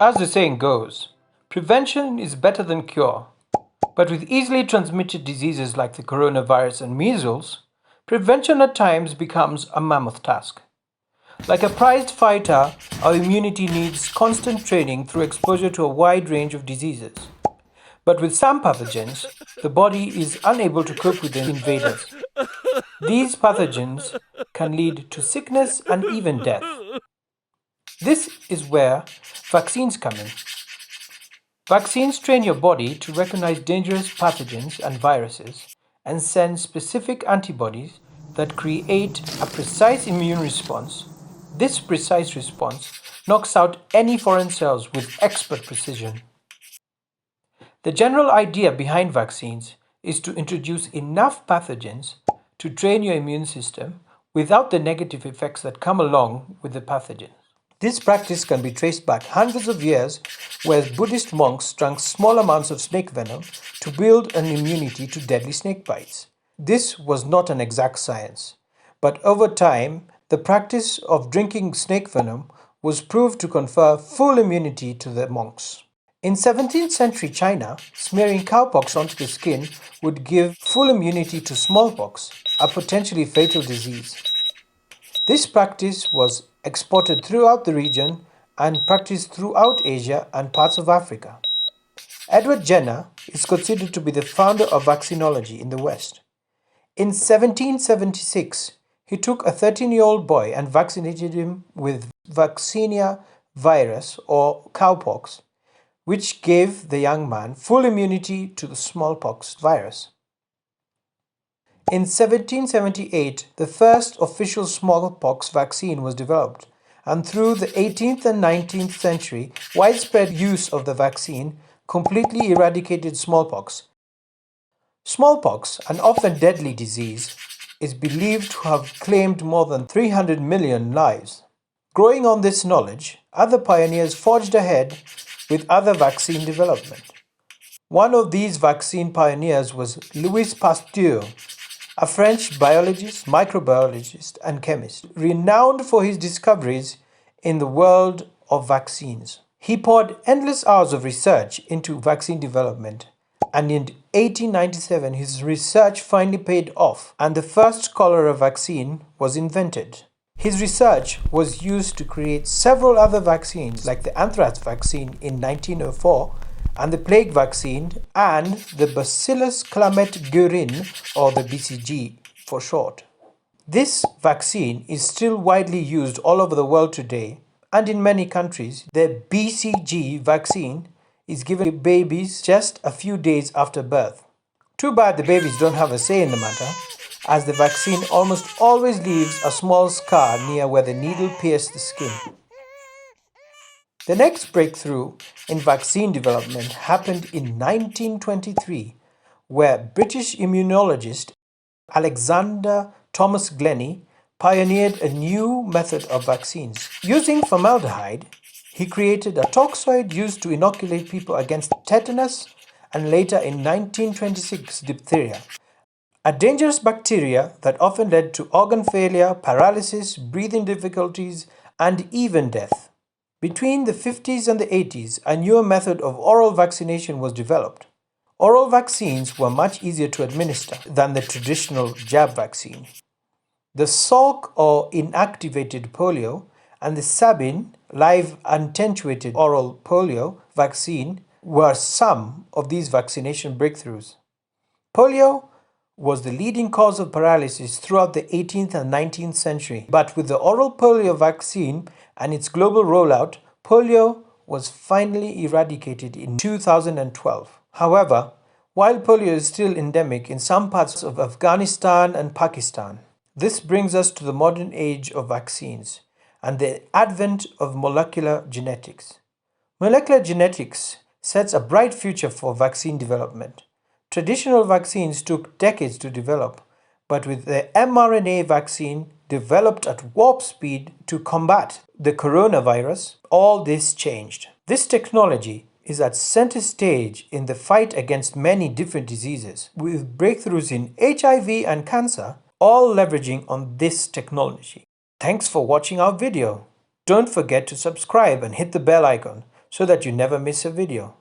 As the saying goes, prevention is better than cure. But with easily transmitted diseases like the coronavirus and measles, prevention at times becomes a mammoth task. Like a prized fighter, our immunity needs constant training through exposure to a wide range of diseases. But with some pathogens, the body is unable to cope with the invaders. These pathogens can lead to sickness and even death. This is where vaccines come in. Vaccines train your body to recognize dangerous pathogens and viruses and send specific antibodies that create a precise immune response. This precise response knocks out any foreign cells with expert precision. The general idea behind vaccines is to introduce enough pathogens to train your immune system without the negative effects that come along with the pathogen. This practice can be traced back hundreds of years, where Buddhist monks drank small amounts of snake venom to build an immunity to deadly snake bites. This was not an exact science, but over time, the practice of drinking snake venom was proved to confer full immunity to the monks. In 17th century China, smearing cowpox onto the skin would give full immunity to smallpox, a potentially fatal disease. This practice was exported throughout the region and practiced throughout Asia and parts of Africa. Edward Jenner is considered to be the founder of vaccinology in the West. In 1776, he took a 13-year-old boy and vaccinated him with vaccinia virus or cowpox, which gave the young man full immunity to the smallpox virus. In 1778, the first official smallpox vaccine was developed, and through the 18th and 19th century, widespread use of the vaccine completely eradicated smallpox. Smallpox, an often deadly disease, is believed to have claimed more than 300 million lives. Growing on this knowledge, other pioneers forged ahead with other vaccine development. One of these vaccine pioneers was Louis Pasteur, a French biologist, microbiologist, and chemist, renowned for his discoveries in the world of vaccines. He poured endless hours of research into vaccine development, and in 1897 his research finally paid off, and the first cholera vaccine was invented. His research was used to create several other vaccines, like the anthrax vaccine in 1904, and the plague vaccine, and the Bacillus Clamet-Guerin, or the BCG for short. This vaccine is still widely used all over the world today, and in many countries, the BCG vaccine is given to babies just a few days after birth. Too bad the babies don't have a say in the matter, as the vaccine almost always leaves a small scar near where the needle pierced the skin. The next breakthrough in vaccine development happened in 1923, where British immunologist Alexander Thomas Glennie pioneered a new method of vaccines. Using formaldehyde, he created a toxoid used to inoculate people against tetanus and later in 1926 diphtheria, a dangerous bacteria that often led to organ failure, paralysis, breathing difficulties, and even death. Between the 50s and the 80s, a newer method of oral vaccination was developed. Oral vaccines were much easier to administer than the traditional jab vaccine. The Salk or inactivated polio and the Sabin live attenuated oral polio vaccine were some of these vaccination breakthroughs. Polio was the leading cause of paralysis throughout the 18th and 19th century, but with the oral polio vaccine and its global rollout, polio was finally eradicated in 2012. However, while polio is still endemic in some parts of Afghanistan and Pakistan, this brings us to the modern age of vaccines and the advent of molecular genetics. Molecular genetics sets a bright future for vaccine development. Traditional vaccines took decades to develop, but with the mRNA vaccine developed at warp speed to combat the coronavirus, all this changed. This technology is at center stage in the fight against many different diseases, with breakthroughs in HIV and cancer, all leveraging on this technology. Thanks for watching our video. Don't forget to subscribe and hit the bell icon so that you never miss a video.